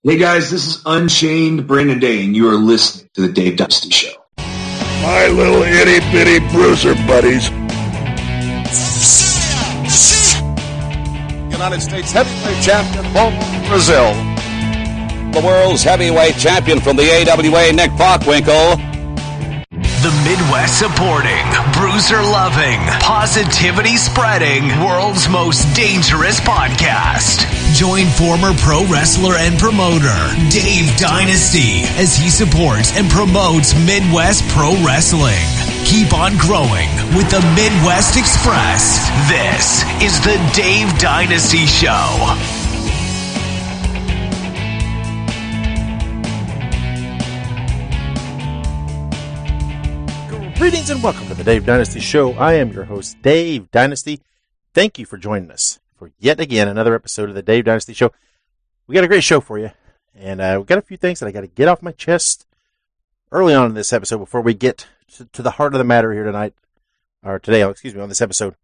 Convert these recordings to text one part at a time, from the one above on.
Hey guys, this is Unchained Brandon Day, and you are listening to the Dave Dynasty Show. My little itty-bitty bruiser buddies. United States heavyweight champion, Brazil. The world's heavyweight champion from the AWA, Nick Bockwinkel. The Midwest supporting, bruiser loving, positivity spreading, world's most dangerous podcast. Join former pro wrestler and promoter Dave Dynasty as he supports and promotes Midwest pro wrestling. Keep on growing with the Midwest Express. This is the Dave Dynasty Show. Greetings and welcome to the Dave Dynasty Show. I am your host, Dave Dynasty. Thank you for joining us for yet again another episode of the Dave Dynasty Show. We got a great show for you, and we've got a few things that I got to get off my chest early on in this episode before we get to the heart of the matter here tonight, or today, on this episode.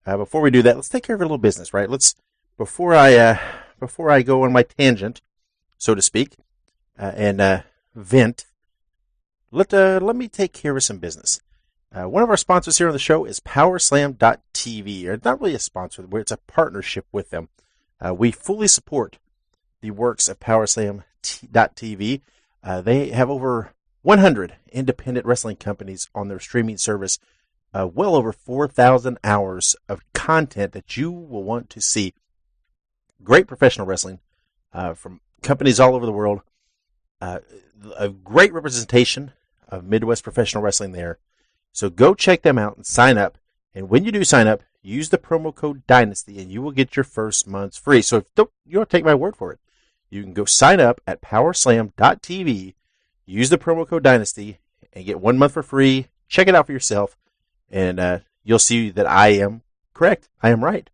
Before we do that, let's take care of a little business, right? Before I go on my tangent, so to speak, and vent. Let me take care of some business. One of our sponsors here on the show is PowerSlam.tv. Or not really a sponsor, it's a partnership with them. We fully support the works of PowerSlam.tv. They have over 100 independent wrestling companies on their streaming service. Well over 4,000 hours of content that you will want to see. Great professional wrestling from companies all over the world. A great representation of Midwest professional wrestling there. So go check them out and sign up. And when you do sign up, use the promo code Dynasty and you will get your first month's free. So you don't take my word for it. You can go sign up at powerslam.tv, use the promo code Dynasty, and get 1 month for free. Check it out for yourself, and you'll see that I am correct. I am right.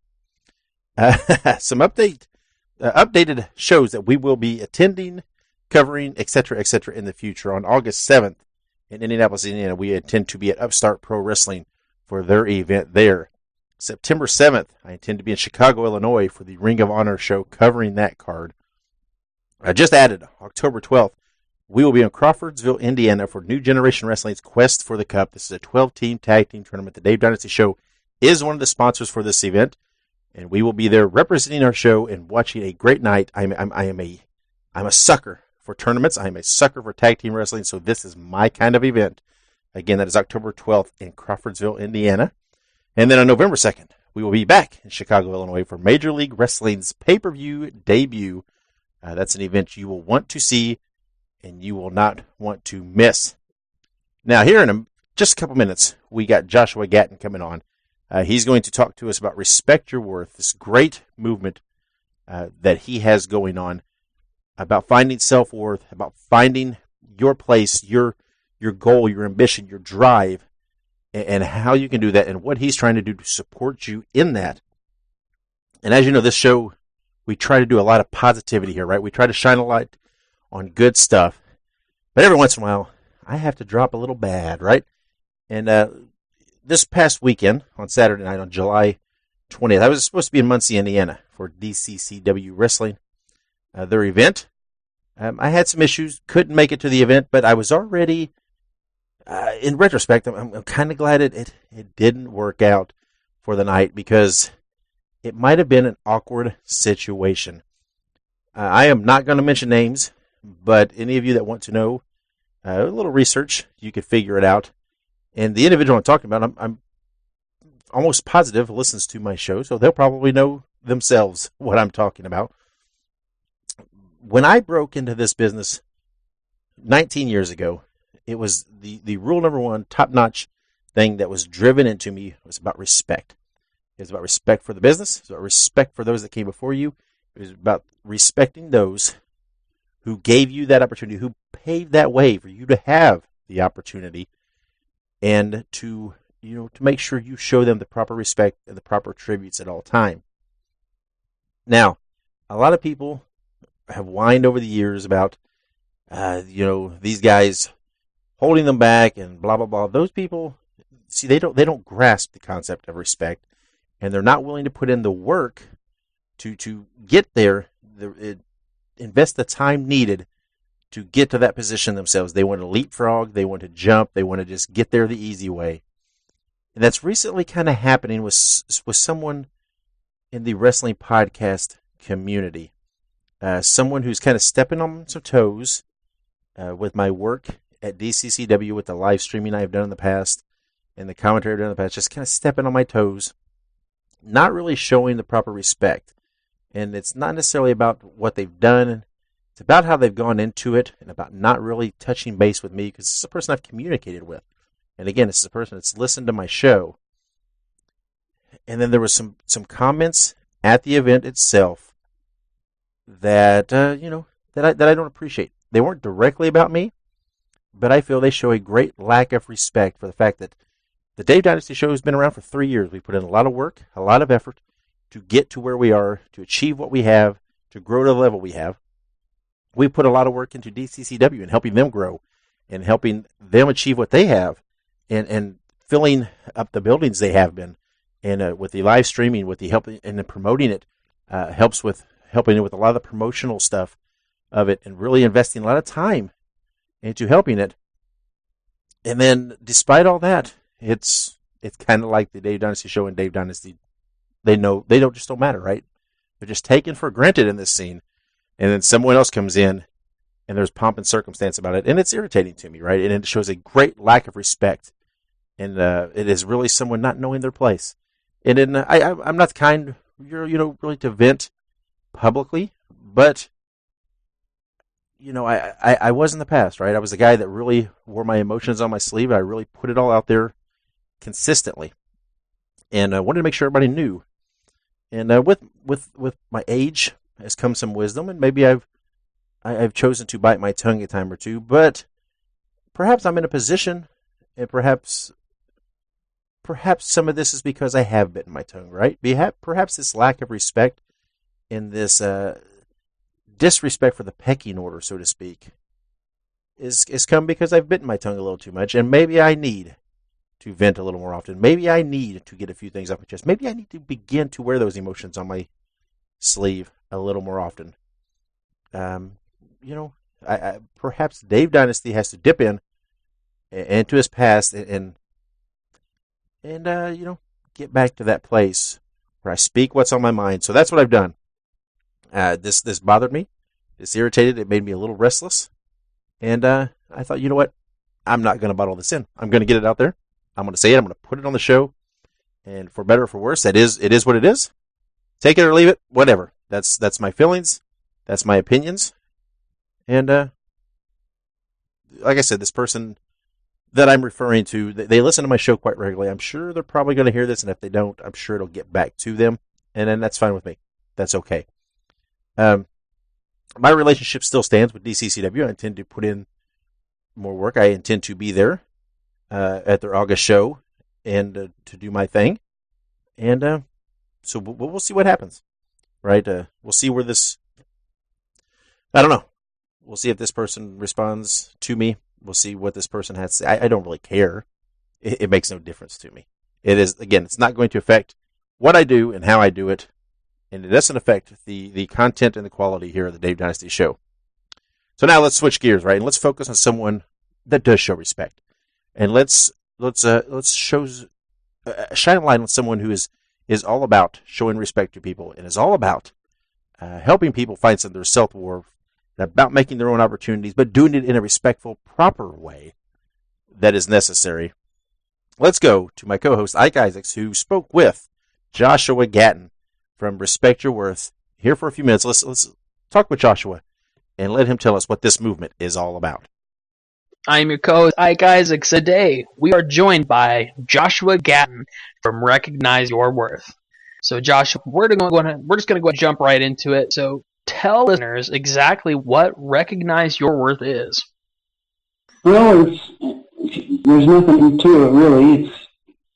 Some updated shows that we will be attending, covering, etc., in the future. On August 7th in Indianapolis, Indiana, we intend to be at Upstart Pro Wrestling for their event there. September 7th, I intend to be in Chicago, Illinois for the Ring of Honor show covering that card. I just added October 12th, we will be in Crawfordsville, Indiana for New Generation Wrestling's Quest for the Cup. This is a 12-team tag team tournament. The Dave Dynasty Show is one of the sponsors for this event, and we will be there representing our show and watching a great night. I'm a sucker for tournaments. I am a sucker for tag team wrestling, so this is my kind of event. Again, that is October 12th in Crawfordsville, Indiana. And then on November 2nd, we will be back in Chicago, Illinois for Major League Wrestling's pay-per-view debut. That's an event you will want to see and you will not want to miss. Now, here in just a couple minutes, we got Joshua Gatton coming on. He's going to talk to us about Respect Your Worth, this great movement that he has going on, about finding self-worth, about finding your place, your goal, your ambition, your drive, and how you can do that, and what he's trying to do to support you in that. And as you know, this show, we try to do a lot of positivity here, right? We try to shine a light on good stuff. But every once in a while, I have to drop a little bad, right? And this past weekend, on Saturday night, on July 20th, I was supposed to be in Muncie, Indiana for DCCW Wrestling, their event. I had some issues, couldn't make it to the event, but I was already, in retrospect, I'm kind of glad it didn't work out for the night, because it might have been an awkward situation. I am not going to mention names, but any of you that want to know, a little research, you could figure it out. And the individual I'm talking about, I'm almost positive listens to my show, so they'll probably know themselves what I'm talking about. When I broke into this business 19 years ago, it was the rule number one, top-notch thing that was driven into me was about respect. It was about respect for the business. It was about respect for those that came before you. It was about respecting those who gave you that opportunity, who paved that way for you to have the opportunity, and to make sure you show them the proper respect and the proper tributes at all time. Now, a lot of people have whined over the years about, these guys holding them back and blah, blah, blah. Those people, see, they don't grasp the concept of respect, and they're not willing to put in the work to get there. invest the time needed to get to that position themselves. They want to leapfrog, they want to jump, they want to just get there the easy way. And that's recently kind of happening with someone in the wrestling podcast community. Someone who's kind of stepping on some toes with my work at DCCW, with the live streaming I've done in the past and the commentary I've done in the past, just kind of stepping on my toes, not really showing the proper respect. And it's not necessarily about what they've done. It's about how they've gone into it and about not really touching base with me, because this is a person I've communicated with. And again, this is a person that's listened to my show. And then there was some comments at the event itself that, that I don't appreciate. They weren't directly about me, but I feel they show a great lack of respect for the fact that the Dave Dynasty Show has been around for 3 years. We put in a lot of work, a lot of effort to get to where we are, to achieve what we have, to grow to the level we have. We put a lot of work into DCCW and helping them grow and helping them achieve what they have, and filling up the buildings they have been. And with the live streaming, with the help and the promoting it, helps with helping it with a lot of the promotional stuff of it, and really investing a lot of time into helping it. And then, despite all that, it's kind of like the Dave Dynasty Show and Dave Dynasty. They don't matter, right? They're just taken for granted in this scene, and then someone else comes in, and there's pomp and circumstance about it, and it's irritating to me, right? And it shows a great lack of respect, and it is really someone not knowing their place. And then I'm not the kind, really to vent publicly, but I was in the past, right? I was the guy that really wore my emotions on my sleeve. I really put it all out there consistently, and I wanted to make sure everybody knew. And with my age has come some wisdom, and maybe I've chosen to bite my tongue a time or two, but perhaps I'm in a position, and perhaps some of this is because I have bitten my tongue, right? Perhaps this lack of respect and this disrespect for the pecking order, so to speak, is come because I've bitten my tongue a little too much, and maybe I need to vent a little more often. Maybe I need to get a few things off my chest. Maybe I need to begin to wear those emotions on my sleeve a little more often. Perhaps Dave Dynasty has to dip into his past and get back to that place where I speak what's on my mind. So that's what I've done. This bothered me. This irritated. It made me a little restless. And I thought, you know what? I'm not going to bottle this in. I'm going to get it out there. I'm going to say it. I'm going to put it on the show. And for better or for worse, it is what it is. Take it or leave it. Whatever. That's my feelings. That's my opinions. And like I said, this person that I'm referring to, they listen to my show quite regularly. I'm sure they're probably going to hear this, and if they don't, I'm sure it'll get back to them. And then that's fine with me. That's okay. My relationship still stands with DCCW. I intend to put in more work. I intend to be there at their August show and to do my thing. And so we'll see what happens, right? We'll see where this... I don't know. We'll see if this person responds to me. We'll see what this person has to say. I don't really care. It makes no difference to me. It's not going to affect what I do and how I do it. And it doesn't affect the content and the quality here of the Dave Dynasty Show. So now let's switch gears, right? And let's focus on someone that does show respect. And let's shine a light on someone who is all about showing respect to people and is all about helping people find some of their self-worth, about making their own opportunities, but doing it in a respectful, proper way that is necessary. Let's go to my co-host, Ike Isaacs, who spoke with Joshua Gatton from Respect Your Worth here for a few minutes. Let's talk with Joshua and let him tell us what this movement is all about. I'm your co-host, Ike Isaacs. Today, we are joined by Joshua Gatton from Recognize Your Worth. So, Joshua, we're just going to go ahead and jump right into it. So, tell listeners exactly what Recognize Your Worth is. Well, there's nothing to it, really.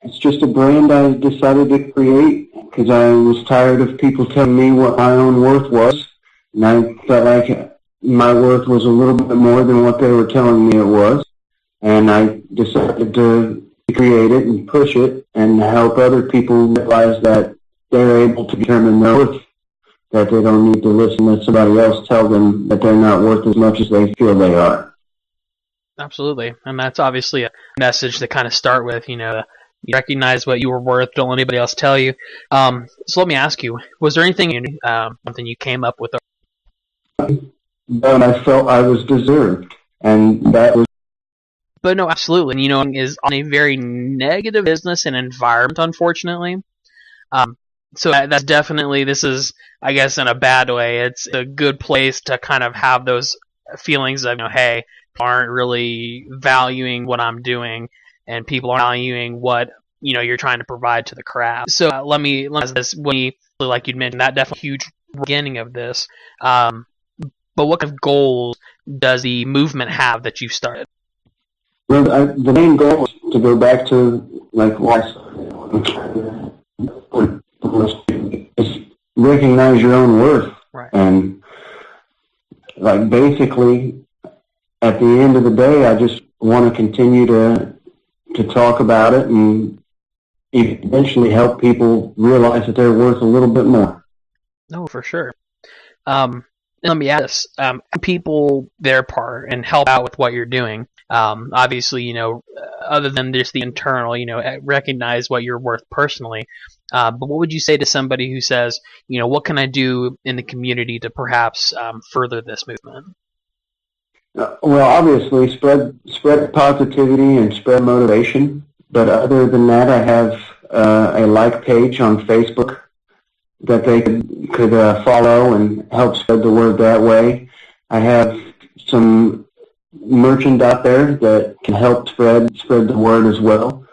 It's just a brand I decided to create because I was tired of people telling me what my own worth was, and I felt like my worth was a little bit more than what they were telling me it was, and I decided to create it and push it and help other people realize that they're able to determine their worth that they don't need to listen to somebody else tell them that they're not worth as much as they feel they are. Absolutely. And that's obviously a message to kind of start with, you recognize what you were worth, don't let anybody else tell you. So let me ask you, was there anything, something you came up with? But I felt I was deserved, and that was... But no, absolutely. Is on a very negative business and environment, unfortunately. So that's definitely, this is, I guess, in a bad way, it's a good place to kind of have those feelings of, hey, people aren't really valuing what I'm doing, and people aren't valuing what, you're trying to provide to the craft. So let me ask this, like you'd mentioned, that definitely huge beginning of this. But what kind of goals does the movement have that you started? Well, the main goal is to go back to, like, is recognize your own worth. Right. And, like, basically, at the end of the day, I just want to continue to talk about it and eventually help people realize that they're worth a little bit more. No, for sure. Let me ask this. People their part and help out with what you're doing. Obviously, other than just the internal, recognize what you're worth personally. But what would you say to somebody who says, what can I do in the community to perhaps further this movement? Well, obviously, spread positivity and spread motivation. But other than that, I have a like page on Facebook that they could follow and help spread the word that way. I have some merchandise out there that can help spread the word as well.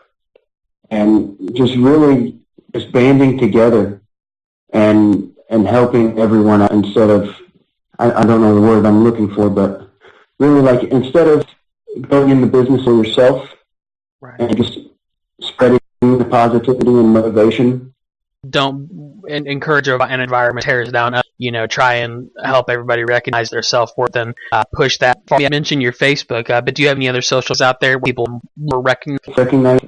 And just really just banding together and helping everyone out instead of, I don't know the word I'm looking for, but really, like, instead of going into business for yourself, right, and just spreading the positivity and motivation. Don't encourage an environment tears down. Try and help everybody recognize their self-worth and push that. I mentioned your Facebook, but do you have any other socials out there where people will recognize?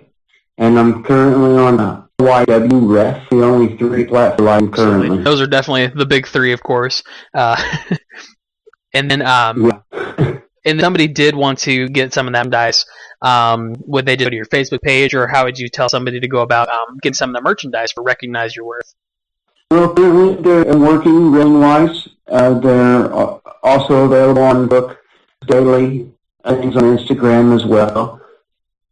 And I'm currently on YWREF, the only 3 platforms I'm currently. Those are definitely the big 3, of course. And then, and somebody did want to get some of them dice. Would they just go to your Facebook page, or how would you tell somebody to go about getting some of the merchandise for Recognize Your Worth? Well, currently they're working ring-wise. They're also available on book daily, things on Instagram as well.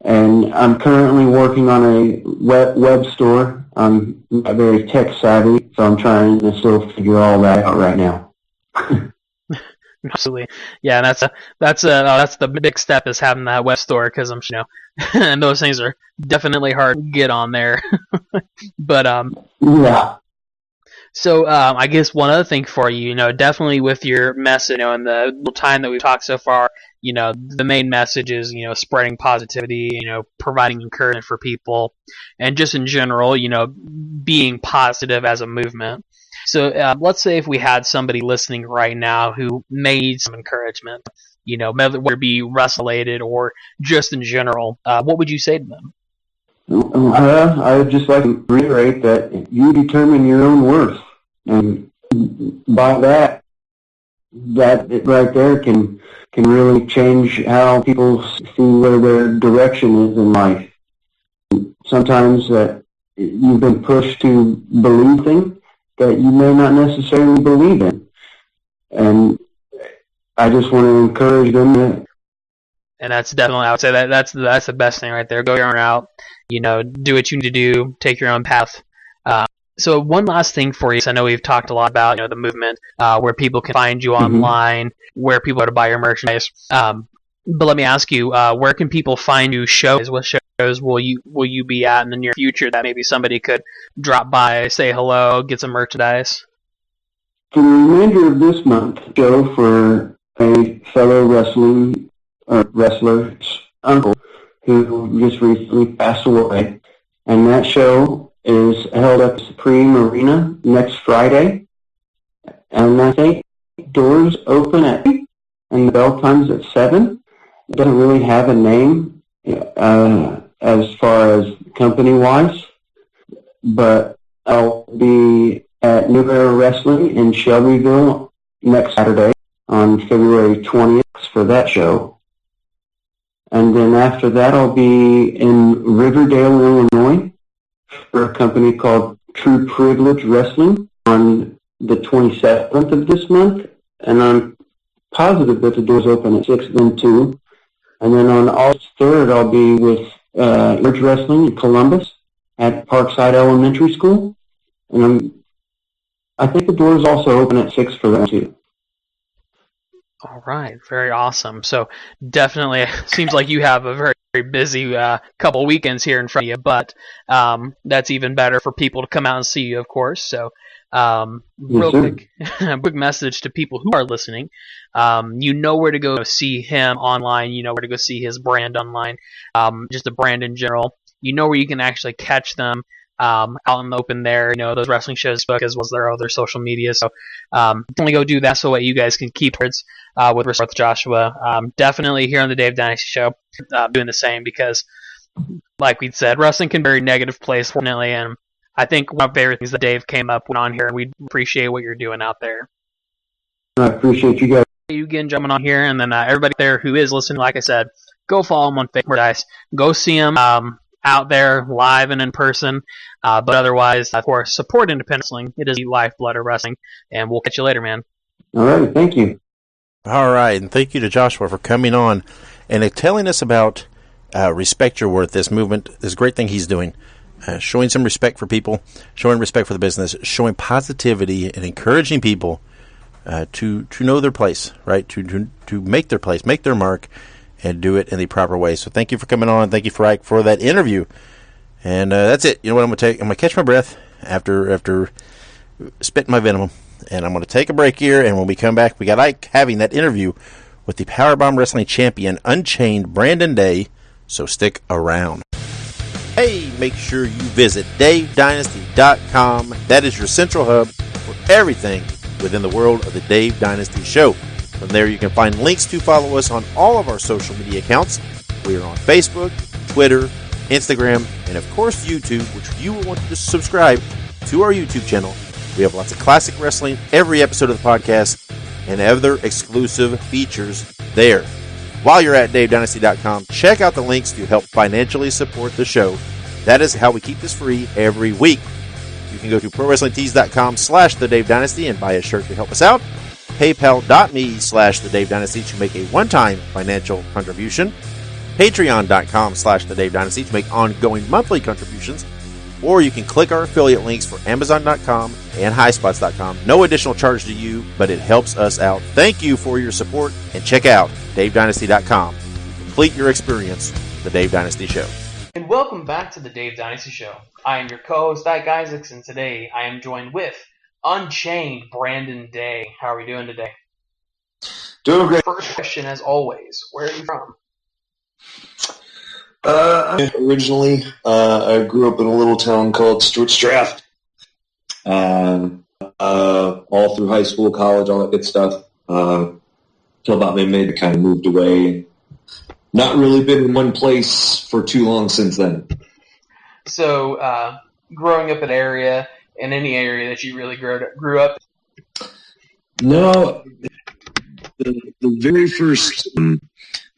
And I'm currently working on a web store. I'm not very tech-savvy, so I'm trying to still figure all that out right now. Absolutely, yeah. That's the big step, is having that web store, because I'm and those things are definitely hard to get on there. But yeah. So I guess one other thing for you, definitely with your message, and the little time that we've talked so far, the main message is spreading positivity, providing encouragement for people, and just in general, being positive as a movement. So let's say if we had somebody listening right now who may need some encouragement, whether it be wrestling-related or just in general, what would you say to them? I would just like to reiterate that you determine your own worth. And by that right there can really change how people see where their direction is in life. Sometimes you've been pushed to believe things that you may not necessarily believe in. And I just want to encourage them to... And that's definitely, I would say that's the best thing right there. Go your own route, do what you need to do, take your own path. So one last thing for you, because I know we've talked a lot about the movement, where people can find you online, where people go to buy your merchandise. But let me ask you, where can people find you shows? What shows will you be at in the near future that maybe somebody could drop by, say hello, get some merchandise? For the remainder of this month, show for a fellow wrestler's uncle who just recently passed away, and that show is held at the Supreme Arena next Friday, and I think doors open at 8 and the bell time's at 7. It doesn't really have a name as far as company-wise, but I'll be at New Era Wrestling in Shelbyville next Saturday on February 20th for that show. And then after that, I'll be in Riverdale, Illinois for a company called True Privilege Wrestling on the 27th of this month. And I'm positive that the doors open at 6 then too. And then on August 3rd, I'll be with Urge Wrestling in Columbus at Parkside Elementary School. And I think the doors also open at 6 for that too. All right, very awesome. So definitely seems like you have a very, very busy couple weekends here in front of you, but that's even better for people to come out and see you, of course. So real quick message to people who are listening. You know where to go see him online. You know where to go see his brand online, just the brand in general. You know where you can actually catch them out in the open there. You know, those wrestling shows book as well as their other social media. So definitely go do that so that you guys can keep towards with respect to Joshua. Definitely here on the Dave Dynasty Show doing the same because, like we said, wrestling can be a very negative place, fortunately, and I think one of the favorite things that Dave came up on here, and we appreciate what you're doing out there. I appreciate you guys. You again jumping on here, and then everybody there who is listening, like I said, go follow him on Facebook, guys. Go see him out there live and in person. But otherwise, of course, support independent wrestling. It is the lifeblood of wrestling, and we'll catch you later, man. All right, thank you. All right, and thank you to Joshua for coming on and telling us about Respect Your Worth, this movement, this great thing he's doing. Showing some respect for people, showing respect for the business, showing positivity and encouraging people to know their place, right? To make their place, make their mark, and do it in the proper way. So thank you for coming on. Thank you for that interview. And that's it. You know what I'm going to take? I'm going to catch my breath after spitting my venom, and I'm going to take a break here. And when we come back, we got like having that interview with the Powerbomb Wrestling Champion, Unchained, Brandon Day. So stick around. Hey, make sure you visit DaveDynasty.com. That is your central hub for everything within the world of the Dave Dynasty Show. From there, you can find links to follow us on all of our social media accounts. We are on Facebook, Twitter, Instagram, and of course YouTube, which you will want to subscribe to our YouTube channel. We have lots of classic wrestling, every episode of the podcast, and other exclusive features there. While you're at DaveDynasty.com, check out the links to help financially support the show. That is how we keep this free every week. You can go to ProWrestlingTees.com/The Dave Dynasty and buy a shirt to help us out. PayPal.me/The Dave Dynasty to make a one-time financial contribution. Patreon.com/The Dave Dynasty to make ongoing monthly contributions. Or you can click our affiliate links for Amazon.com and HighSpots.com. No additional charge to you, but it helps us out. Thank you for your support, and check out DaveDynasty.com to complete your experience with the Dave Dynasty Show. And welcome back to the Dave Dynasty Show. I am your co-host, Ike Isaacs, and today I am joined with Unchained Brandon Day. How are we doing today? Doing great. First question, as always, where are you from? Originally, I grew up in a little town called Stuarts Draft. All through high school, college, all that good stuff. Till about May, I kind of moved away. Not really been in one place for too long since then. So, growing up in any area that you really grew up? No, the very first.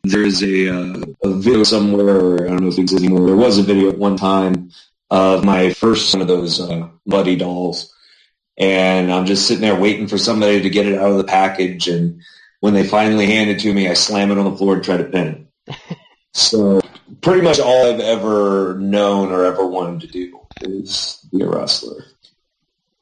There's a video somewhere. I don't know if it exists anymore. There was a video at one time of my first one of those Buddy dolls, and I'm just sitting there waiting for somebody to get it out of the package. And when they finally hand it to me, I slam it on the floor to try to pin it. So pretty much all I've ever known or ever wanted to do is be a wrestler.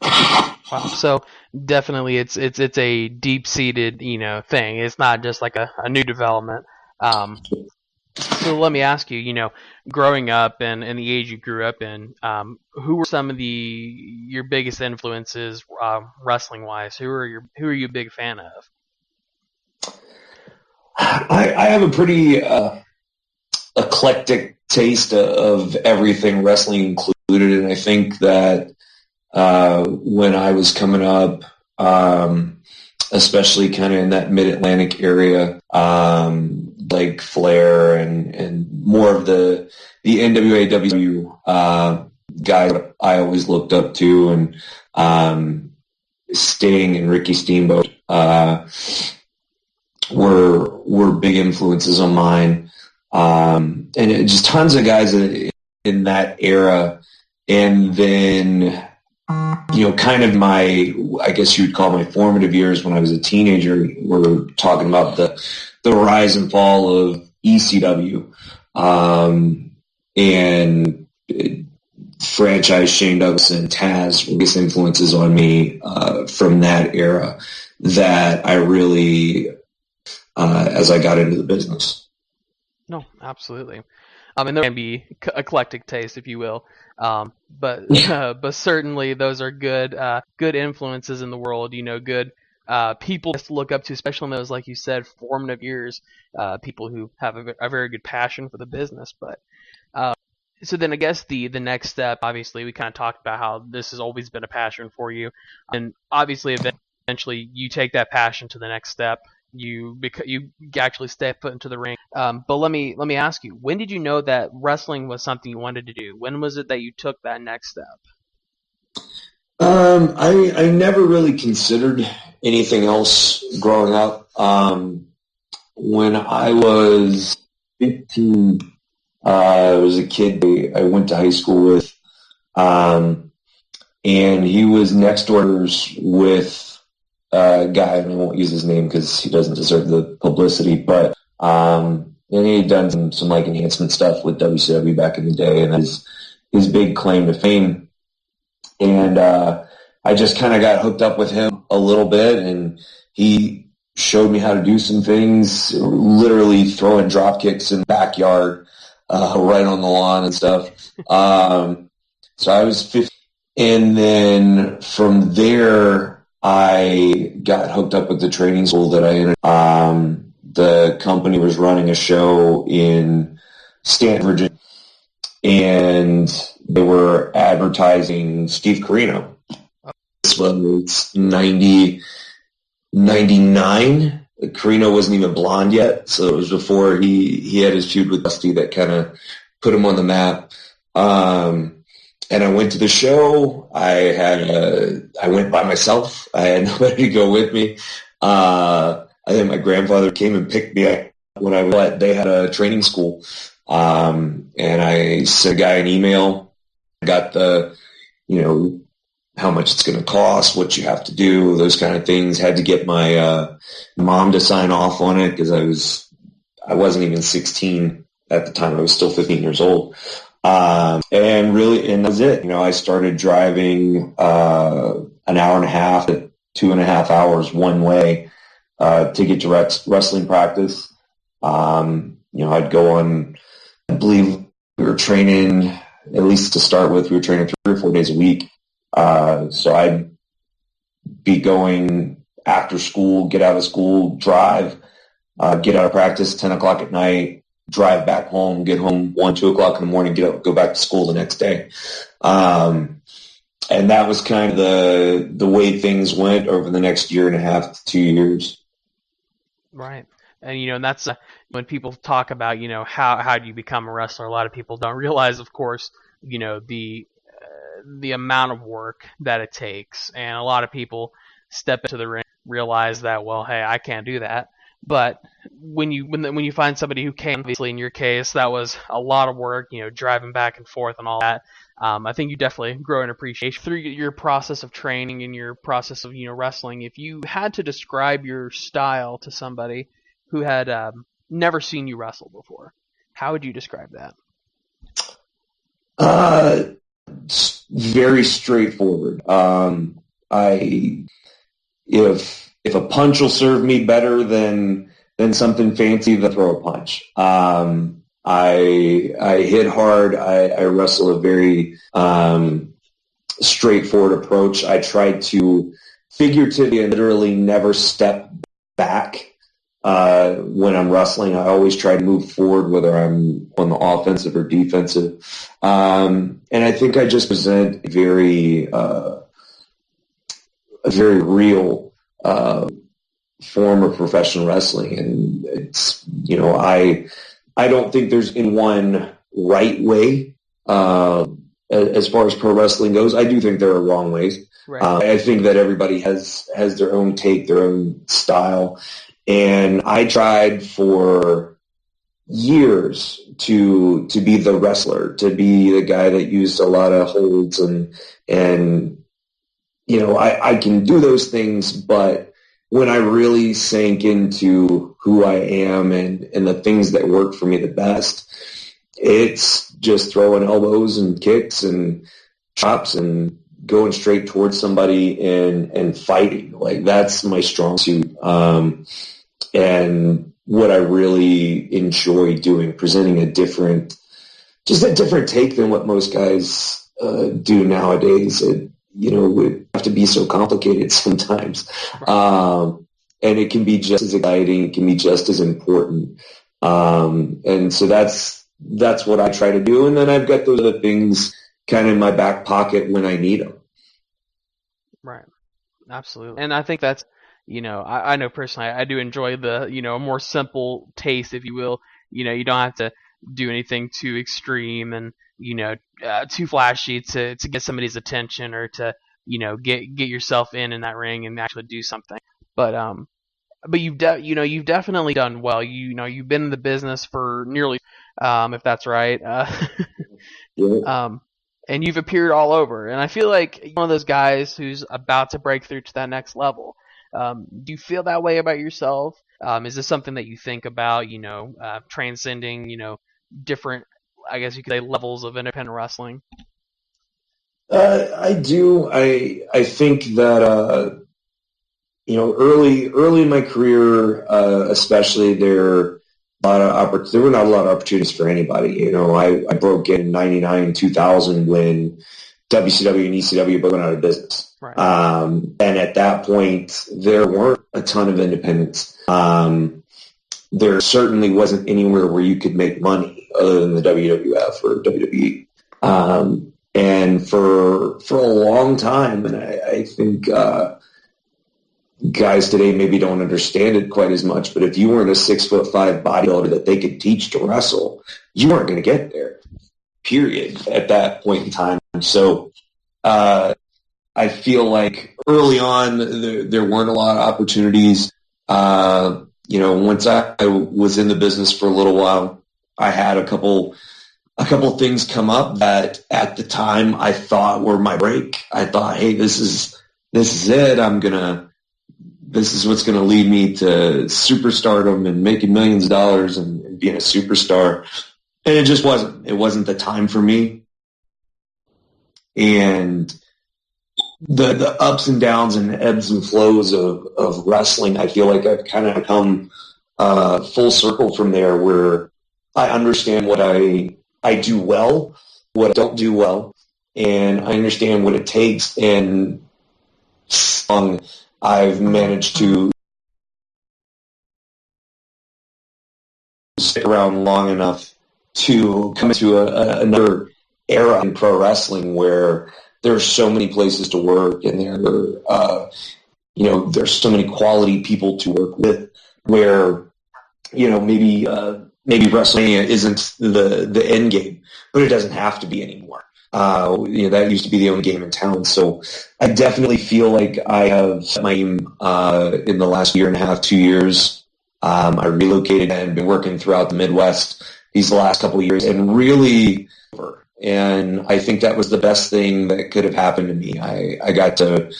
Wow. So definitely, it's a deep-seated thing. It's not just like a new development. So let me ask you, growing up and the age you grew up in, who were some of your biggest influences wrestling-wise? Who are you a big fan of? I have a pretty eclectic taste of everything, wrestling included, and I think that when I was coming up, especially kind of in that mid-Atlantic area, like Flair and more of the NWAW guys I always looked up to, and Sting and Ricky Steamboat were big influences on mine, and just tons of guys in that era. And then, kind of I guess you would call my formative years when I was a teenager, we're talking about the rise and fall of ECW, and franchise Shane Douglas and Taz were biggest influences on me from that era that I really, as I got into the business. No, absolutely. And there can be eclectic taste, if you will, but certainly those are good influences in the world. Good people to look up to, especially in those, like you said, formative years. People who have a very good passion for the business. But so then I guess the next step, obviously, we kind of talked about how this has always been a passion for you, and obviously eventually you take that passion to the next step. You actually step foot into the ring. But let me ask you, when did you know that wrestling was something you wanted to do? When was it that you took that next step? I never really considered anything else growing up. When I was 15, I was a kid I went to high school with, and he was next doors with a guy, and I won't use his name because he doesn't deserve the publicity, but and he had done some like enhancement stuff with WCW back in the day, and his big claim to fame. And I just kind of got hooked up with him a little bit, and he showed me how to do some things, literally throwing drop kicks in the backyard, right on the lawn and stuff. So I was 15, and then from there, I got hooked up with the training school that I entered. The company was running a show in Stanton, Virginia, and they were advertising Steve Corino. This was 99. Corino wasn't even blonde yet, so it was before he had his feud with Dusty that kind of put him on the map. And I went to the show. I went by myself. I had nobody to go with me. I think my grandfather came and picked me up when I went. They had a training school. And I sent a guy an email. I got how much it's going to cost, what you have to do, those kind of things. Had to get my mom to sign off on it because I wasn't even 16 at the time. I was still 15 years old. And that was it. I started driving an hour and a half to 2.5 hours one way to get to wrestling practice. I'd go on, I believe we were training, at least to start with, we were training 3 or 4 days a week. So I'd be going after school, get out of school, drive, get out of practice 10 o'clock at night, drive back home, get home 1, 2 o'clock in the morning, get up, go back to school the next day. And that was kind of the way things went over the next 1.5 to 2 years. Right. And, and that's when people talk about, how do you become a wrestler? A lot of people don't realize, of course, the amount of work that it takes. And a lot of people step into the ring, realize that, well, hey, I can't do that. But when you find somebody who can, obviously in your case, that was a lot of work, driving back and forth and all that. I think you definitely grow an appreciation through your process of training and your process of, wrestling. If you had to describe your style to somebody who had never seen you wrestle before, how would you describe that? Very straightforward. If a punch will serve me better than something fancy, then throw a punch. I hit hard. I wrestle a very straightforward approach. I try to figuratively and literally never step back when I'm wrestling. I always try to move forward, whether I'm on the offensive or defensive. And I think I just present a very real form of professional wrestling, and it's I don't think there's any one right way. as far as pro wrestling goes. I do think there are wrong ways. Right. I think that everybody has their own take, their own style. And I tried for years to be the wrestler, to be the guy that used a lot of holds and I can do those things, but when I really sank into who I am and the things that work for me the best, it's just throwing elbows and kicks and chops and going straight towards somebody and fighting. Like, that's my strong suit. And what I really enjoy doing, presenting a different take than what most guys do nowadays. It would have to be so complicated sometimes. And it can be just as exciting, it can be just as important. And so that's what I try to do. And then I've got those other things kind of in my back pocket when I need them. Right. Absolutely. And I think that's, I know personally, I do enjoy the, a more simple taste, if you will. You don't have to do anything too extreme and, too flashy to get somebody's attention or to, get yourself in that ring and actually do something. But you've definitely done well. You've been in the business for nearly, if that's right. Yeah. And you've appeared all over. And I feel like you're one of those guys who's about to break through to that next level. Do you feel that way about yourself? Is this something that you think about, transcending, different, I guess you could say, levels of independent wrestling? I do. I think that, early in my career, especially there were not a lot of opportunities for anybody. I broke in 99, 2000 when WCW and ECW both went out of business. Right. And at that point, there weren't a ton of independents. There certainly wasn't anywhere where you could make money other than the WWF or WWE. And for a long time, and I think guys today maybe don't understand it quite as much, but if you weren't a 6'5" bodybuilder that they could teach to wrestle, you weren't going to get there, period, at that point in time. So I feel like early on there weren't a lot of opportunities. Once I was in the business for a little while, I had a couple things come up that at the time I thought were my break. I thought, hey, this is it. This is what's gonna lead me to superstardom and making millions of dollars and being a superstar. And it just wasn't. It wasn't the time for me. And the ups and downs and ebbs and flows of wrestling, I feel like I've kind of come full circle from there, where I understand what I do well, what I don't do well, and I understand what it takes. And I've managed to stick around long enough to come into another era in pro wrestling where there are so many places to work, and there's so many quality people to work with, where maybe WrestleMania isn't the end game, but it doesn't have to be anymore. That used to be the only game in town. So I definitely feel like I have my aim in the last year and a half, 2 years. I relocated and been working throughout the Midwest these last couple of years, and really, and I think that was the best thing that could have happened to me. I got to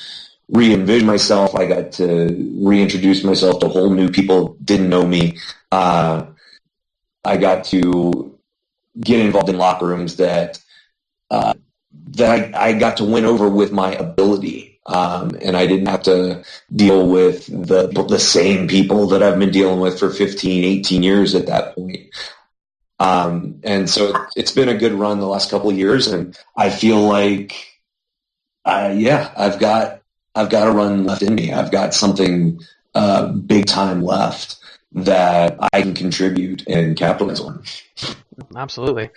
re-envision myself. I got to reintroduce myself to whole new people didn't know me. I got to get involved in locker rooms that I got to win over with my ability. And I didn't have to deal with the same people that I've been dealing with for 15, 18 years at that point. And so it's been a good run the last couple of years, and I feel like, I've got a run left in me. I've got something big time left that I can contribute and capitalize on. Absolutely.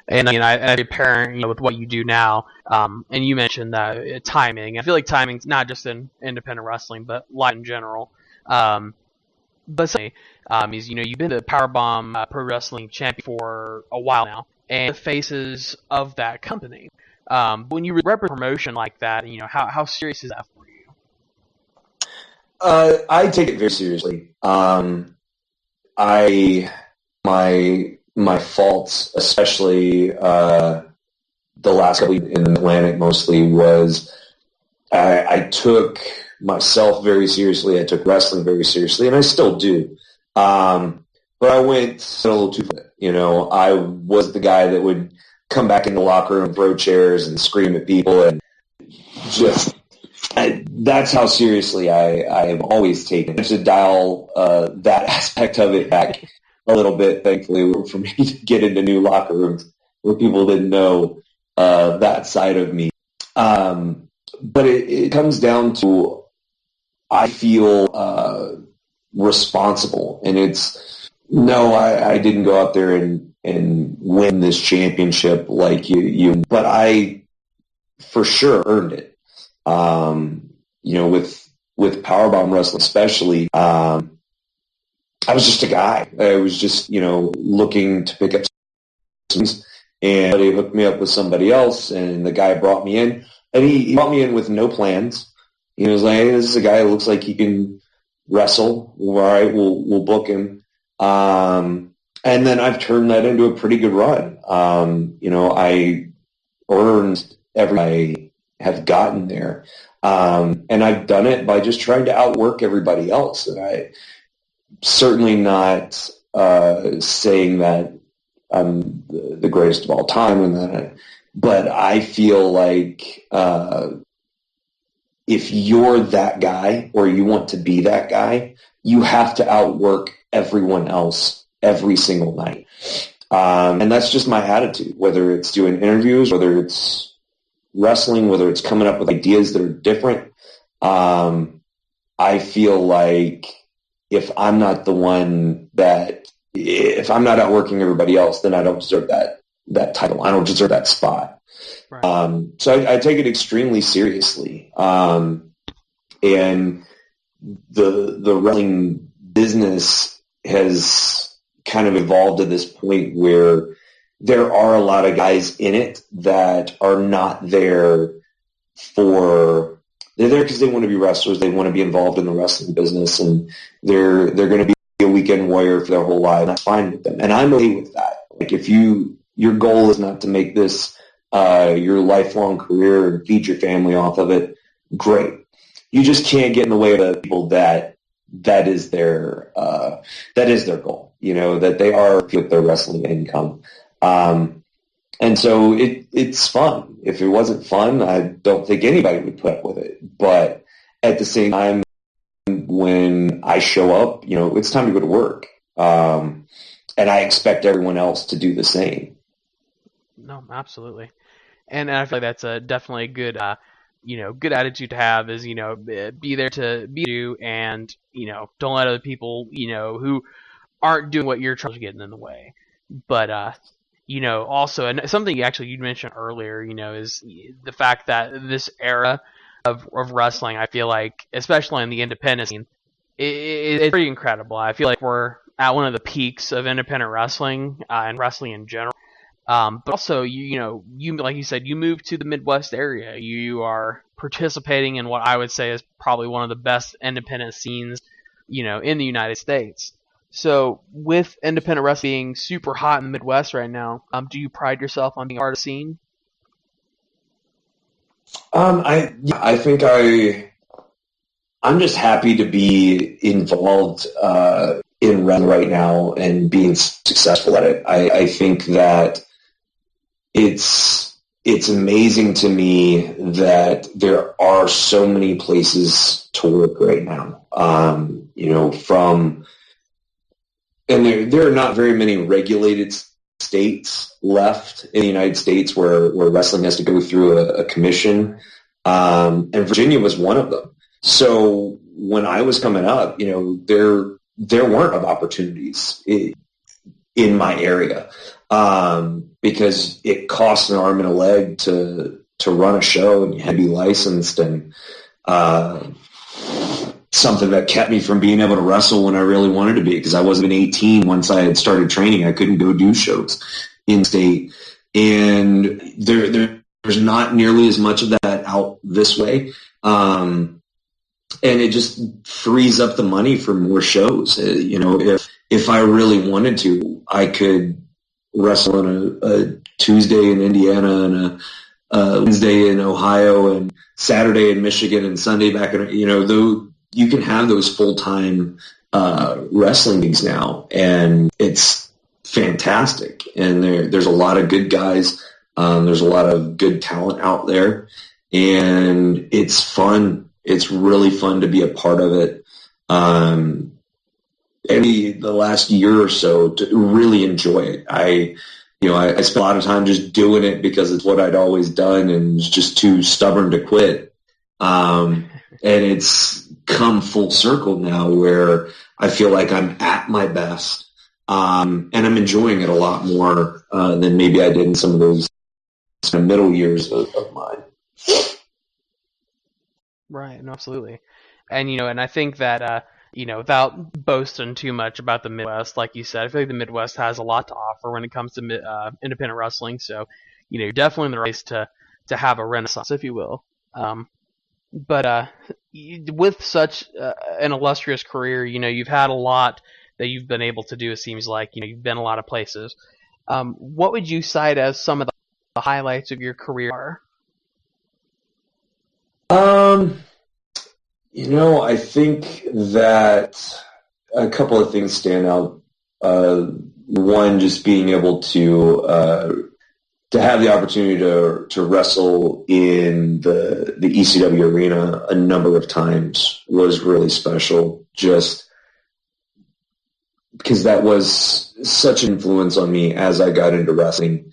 And as a parent, with what you do now, and you mentioned that timing. I feel like timing's not just in independent wrestling, but life in general. But you've been the Powerbomb Pro Wrestling champion for a while now, and the faces of that company. When you rep a promotion like that, you know, how serious is that for you? I take it very seriously. My faults, especially the last couple in Atlantic mostly, was I took myself very seriously. I took wrestling very seriously, and I still do. But I went a little too far. You know, I was the guy that would come back in the locker room, throw chairs, and scream at people, and that's how seriously I have always taken it. To dial that aspect of it back a little bit, thankfully, for me to get into new locker rooms where people didn't know that side of me. But it comes down to, I feel responsible, and it's, no, I didn't go out there and win this championship like you, but I for sure earned it. You know, with Powerbomb Wrestling especially, I was just a guy. I was just, you know, looking to pick up things, and they hooked me up with somebody else, and the guy brought me in, and he brought me in with no plans. He was like, hey, this is a guy who looks like he can wrestle. All right, we'll book him. And then I've turned that into a pretty good run. You know, I earned I have gotten there. And I've done it by just trying to outwork everybody else. And I certainly not saying that I'm the greatest of all time, but I feel like if you're that guy or you want to be that guy, you have to outwork everyone else every single night. And that's just my attitude, whether it's doing interviews, whether it's wrestling, whether it's coming up with ideas that are different. I feel like if I'm not the one if I'm not outworking everybody else, then I don't deserve that title. I don't deserve that spot. Right. So I take it extremely seriously. And the wrestling business has kind of evolved to this point where there are a lot of guys in it that are not there they're there because they want to be wrestlers. They want to be involved in the wrestling business, and they're going to be a weekend warrior for their whole life. That's fine with them. And I'm okay with that. Like, if your goal is not to make this your lifelong career and feed your family off of it, great. You just can't get in the way of the people that is their goal, you know, that they are with their wrestling income. And so it's fun. If it wasn't fun, I don't think anybody would put up with it. But at the same time, when I show up, you know, it's time to go to work. And I expect everyone else to do the same. No, absolutely. And I feel like that's definitely a good, good attitude to have, is, you know, be there to be you, and, you know, don't let other people, you know, who aren't doing what you're trying to get in the way. But, you know, also, and something actually you mentioned earlier, you know, is the fact that this era of wrestling, I feel like, especially in the independent scene, it's pretty incredible. I feel like we're at one of the peaks of independent wrestling and wrestling in general. But also, you like you said, you moved to the Midwest area. You are participating in what I would say is probably one of the best independent scenes, you know, in the United States. So, with independent wrestling being super hot in the Midwest right now, do you pride yourself on being part of the scene? I think I'm just happy to be involved in wrestling right now and being successful at it. I think that it's amazing to me that there are so many places to work right now. You know, and there are not very many regulated states left in the United States where wrestling has to go through a commission. And Virginia was one of them. So when I was coming up, you know, there weren't opportunities in my area, because it costs an arm and a leg to run a show, and you had to be licensed, and something that kept me from being able to wrestle when I really wanted to be, because I wasn't even 18 once I had started training. I couldn't go do shows in state, and there's there's not nearly as much of that out this way. And it just frees up the money for more shows. If I really wanted to, I could wrestle on a Tuesday in Indiana and a Wednesday in Ohio and Saturday in Michigan and Sunday back in, though you can have those full-time wrestling gigs now, and it's fantastic. And there's a lot of good guys. There's a lot of good talent out there, and it's fun. It's really fun to be a part of it. The last year or so to really enjoy it. I spent a lot of time just doing it because it's what I'd always done and was just too stubborn to quit. And it's come full circle now where I feel like I'm at my best. And I'm enjoying it a lot more than maybe I did in some of those middle years of mine. Right, no, absolutely. And, and I think that, without boasting too much about the Midwest, like you said, I feel like the Midwest has a lot to offer when it comes to independent wrestling. So, you're definitely in the race to have a renaissance, if you will. But with such an illustrious career, you've had a lot that you've been able to do. It seems like, you've been a lot of places. What would you cite as some of the highlights of your career? I think that a couple of things stand out. One, just being able to have the opportunity to wrestle in the ECW arena a number of times was really special, just because that was such an influence on me as I got into wrestling.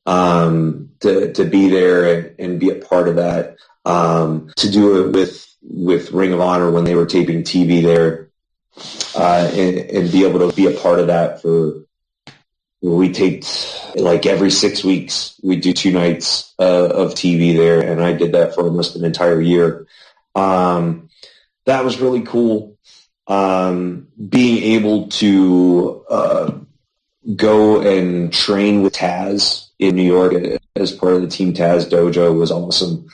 To be there and be a part of that, to do it with Ring of Honor when they were taping TV there, and be able to be a part of that we taped like every 6 weeks. We do 2 nights of TV there, and I did that for almost an entire year. That was really cool. Being able to go and train with Taz in New York as part of the Team Taz dojo was awesome.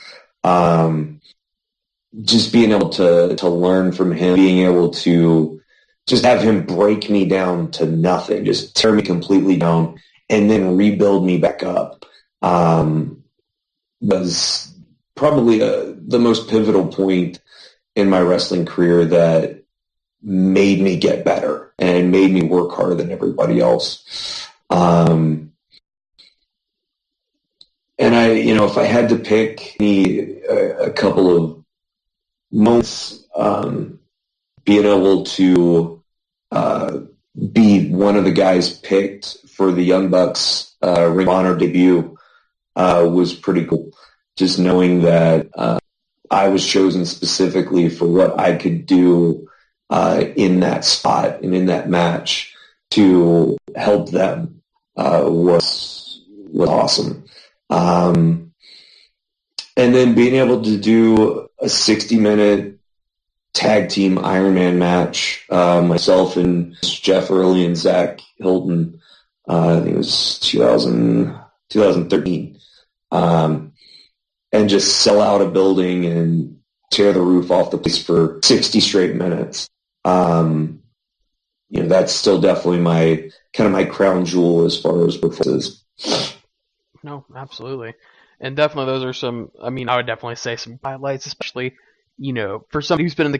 Just being able to learn from him, being able to just have him break me down to nothing, just tear me completely down, and then rebuild me back up, was probably the most pivotal point in my wrestling career that made me get better and made me work harder than everybody else. And if I had to pick a couple of moments, being able to be one of the guys picked for the Young Bucks Ring of Honor debut was pretty cool. Just knowing that I was chosen specifically for what I could do in that spot and in that match to help them was awesome. And then being able to do a 60-minute tag team Ironman match, myself and Jeff Early and Zach Hilton, I think it was 2013, and just sell out a building and tear the roof off the place for 60 straight minutes. That's still definitely my crown jewel as far as performances. No, absolutely. And definitely those are some, I would definitely say some highlights, especially, for somebody who's been in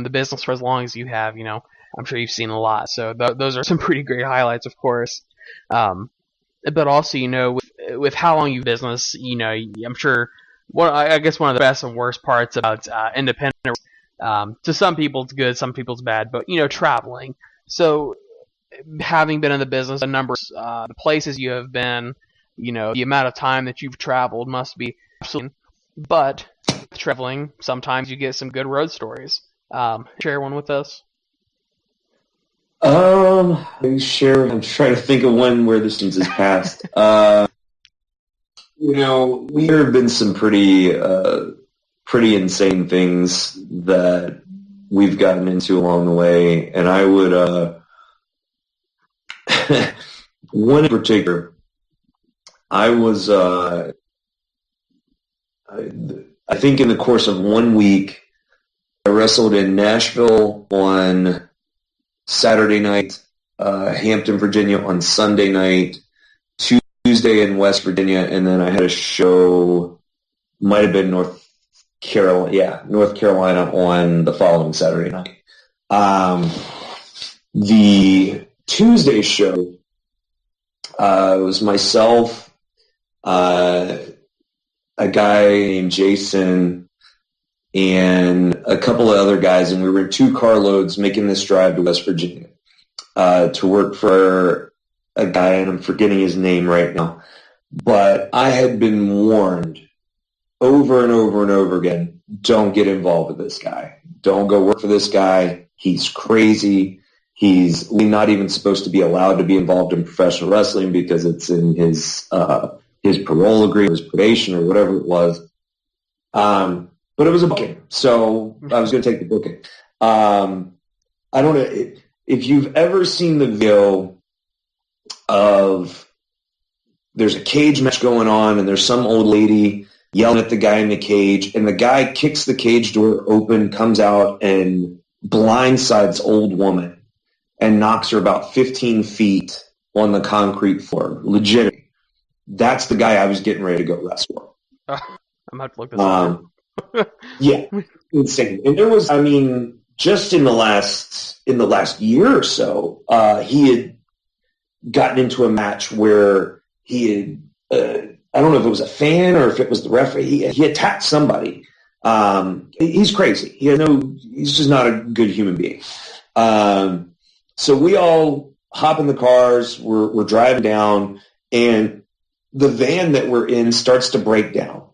the business for as long as you have, I'm sure you've seen a lot. So those are some pretty great highlights, of course. But also, with how long you've business, I'm sure I guess one of the best and worst parts about independent, to some people it's good, some people it's bad, but, traveling. So having been in the business, a number of the places you have been, the amount of time that you've traveled must be absolutely. But traveling, sometimes you get some good road stories. Share one with us. Sure. I'm trying to think of one where this has passed. There have been some pretty insane things that we've gotten into along the way, and I would one in particular. I was I think in the course of 1 week, I wrestled in Nashville on Saturday night, Hampton, Virginia on Sunday night, Tuesday in West Virginia, and then I had a show, might have been North Carolina on the following Saturday night. The Tuesday show was myself, a guy named Jason, and a couple of other guys, and we were in 2 carloads making this drive to West Virginia to work for a guy, and I'm forgetting his name right now. But I had been warned over and over and over again, don't get involved with this guy. Don't go work for this guy. He's crazy. He's not even supposed to be allowed to be involved in professional wrestling because it's in his parole agreement, his probation, or whatever it was. But it was a booking, so I was going to take the booking. I don't know if you've ever seen the video of there's a cage match going on, and there's some old lady yelling at the guy in the cage, and the guy kicks the cage door open, comes out, and blindsides old woman and knocks her about 15 feet on the concrete floor. Legit. That's the guy I was getting ready to go wrestle. I'm about to look this up. Yeah, insane. And there was, I mean, just in the last year or so, he had gotten into a match where he had, I don't know if it was a fan or if it was the referee, he attacked somebody. He's crazy. He's just not a good human being. So we all hop in the cars, we're driving down, and the van that we're in starts to break down.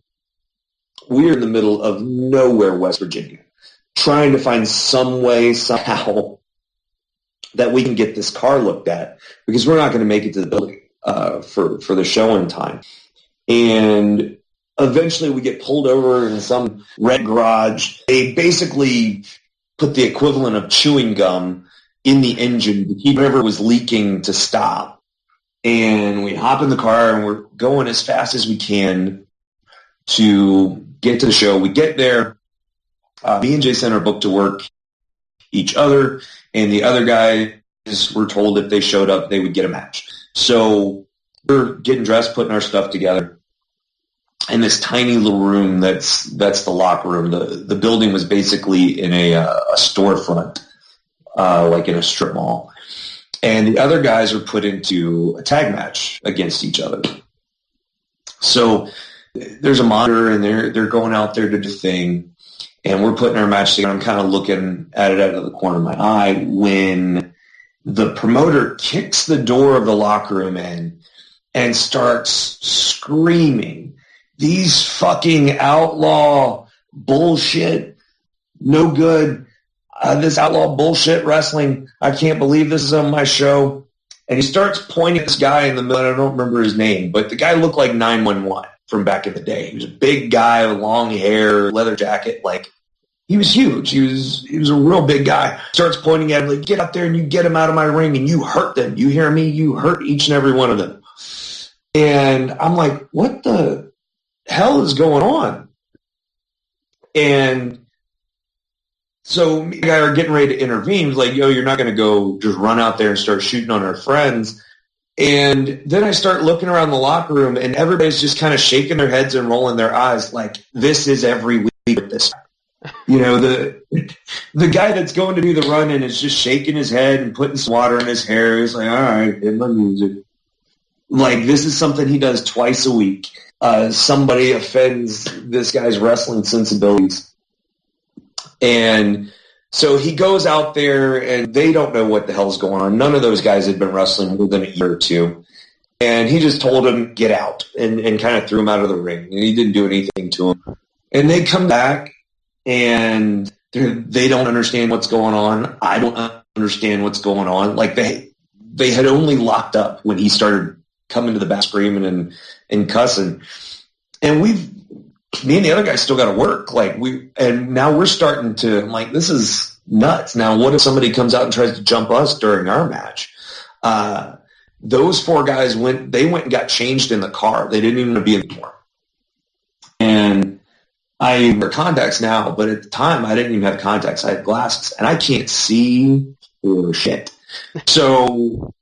We're in the middle of nowhere, West Virginia, trying to find some way, somehow, that we can get this car looked at, because we're not going to make it to the building for the show in time. And eventually we get pulled over in some red garage. They basically put the equivalent of chewing gum in the engine to keep whatever was leaking to stop. And we hop in the car, and we're going as fast as we can to get to the show. We get there. Me and Jason are booked to work each other, and the other guys were told if they showed up, they would get a match. So we're getting dressed, putting our stuff together in this tiny little room that's the locker room. The building was basically in a storefront, like in a strip mall. And the other guys are put into a tag match against each other. So there's a monitor, and they're going out there to do the thing, and we're putting our match together. I'm kind of looking at it out of the corner of my eye when the promoter kicks the door of the locker room in and starts screaming, "These fucking outlaw bullshit, no good, this outlaw bullshit wrestling, I can't believe this is on my show." And he starts pointing at this guy in the middle, and I don't remember his name, but the guy looked like 911 from back in the day. He was a big guy with long hair, leather jacket, like he was huge. He was a real big guy. Starts pointing at him like, "Get up there and you get him out of my ring and you hurt them. You hear me? You hurt each and every one of them." And I'm like, what the hell is going on? And so me and the guy are getting ready to intervene. He's like, "Yo, you're not going to go just run out there and start shooting on our friends." And then I start looking around the locker room, and everybody's just kind of shaking their heads and rolling their eyes like, this is every week with this. You know, the guy that's going to do the run-in is just shaking his head and putting some water in his hair. He's like, "All right, hit my music." Like, this is something he does twice a week. Somebody offends this guy's wrestling sensibilities. And so he goes out there, and they don't know what the hell's going on. None of those guys had been wrestling more than a year or two. And he just told him, "Get out," and kind of threw him out of the ring. And he didn't do anything to him. And they come back, and they don't understand what's going on. I don't understand what's going on. Like, they had only locked up when he started coming to the back screaming and cussing. And me and the other guys still got to work. And now we're starting to, I'm like, this is nuts. Now, what if somebody comes out and tries to jump us during our match? Those 4 guys went and got changed in the car. They didn't even want to be in the car. And I wear contacts now, but at the time I didn't even have contacts. I had glasses, and I can't see for shit. So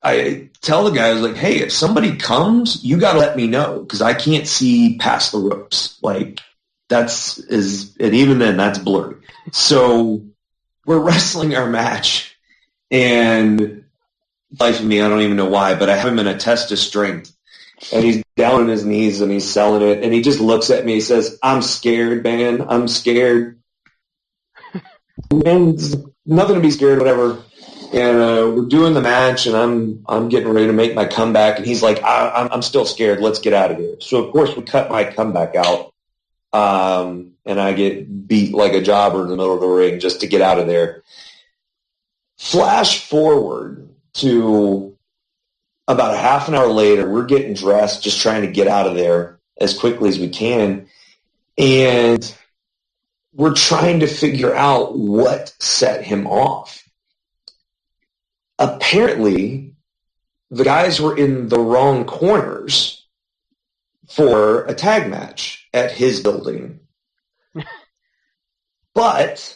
I tell the guys, like, hey, if somebody comes, you got to let me know because I can't see past the ropes. Like, and even then, that's blurry. So we're wrestling our match, and life of me, I don't even know why, but I have him in a test of strength. And he's down on his knees, and he's selling it. And he just looks at me. He says, I'm scared, man. I'm scared. Man, nothing to be scared, whatever. And we're doing the match, and I'm getting ready to make my comeback. And he's like, I'm still scared. Let's get out of here. So, of course, we cut my comeback out. And I get beat like a jobber in the middle of the ring just to get out of there. Flash forward to about a half an hour later, we're getting dressed, just trying to get out of there as quickly as we can. And we're trying to figure out what set him off. Apparently, the guys were in the wrong corners for a tag match at his building. But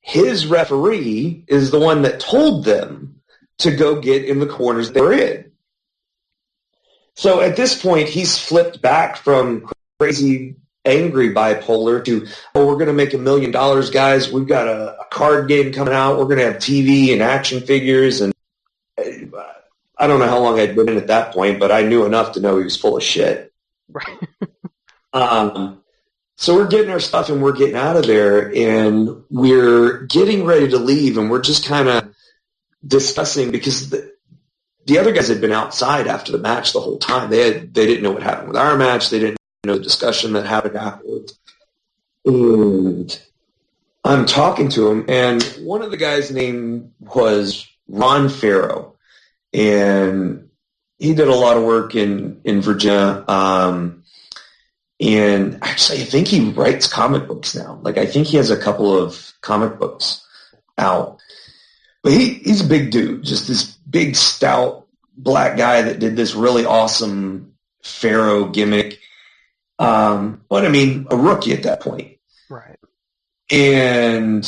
his referee is the one that told them to go get in the corners they were in. So at this point, he's flipped back from crazy, angry bipolar to, we're going to make $1 million, guys. We've got a card game coming out. We're going to have TV and action figures. And I don't know how long I'd been in at that point, but I knew enough to know he was full of shit. Right. So we're getting our stuff and we're getting out of there, and we're getting ready to leave, and we're just kind of discussing because the other guys had been outside after the match the whole time. They didn't know what happened with our match. They didn't know the discussion that happened afterwards. And I'm talking to him, and one of the guys' name was Ron Farrow, and he did a lot of work in Virginia. And actually, I think he writes comic books now. Like, I think he has a couple of comic books out. But he's a big dude, just this big, stout black guy that did this really awesome Pharaoh gimmick. But, I mean, a rookie at that point. Right. And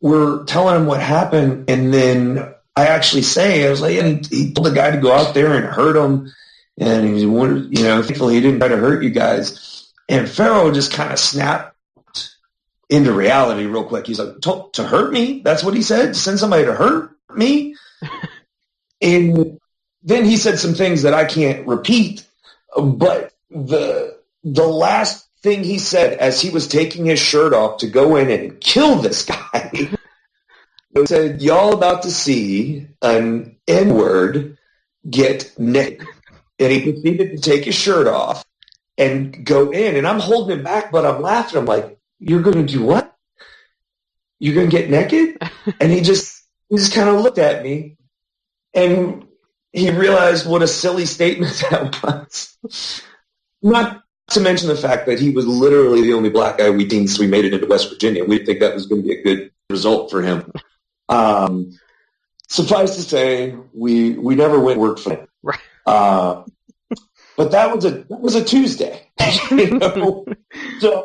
we're telling him what happened, and then I was like, and he told the guy to go out there and hurt him. And he wanted, thankfully he didn't try to hurt you guys. And Pharaoh just kind of snapped into reality real quick. He's like, to hurt me? That's what he said? To send somebody to hurt me? And then he said some things that I can't repeat. But the last thing he said as he was taking his shirt off to go in and kill this guy, he said, y'all about to see an N-word get naked. And he proceeded to take his shirt off and go in. And I'm holding him back, but I'm laughing. I'm like, you're going to do what? You're going to get naked? And he just kind of looked at me. And he realized what a silly statement that was. Not to mention the fact that he was literally the only black guy we'd seen since we made it into West Virginia. We didn't think that was going to be a good result for him. Suffice to say, we never went work for him. Right. But that was a Tuesday. So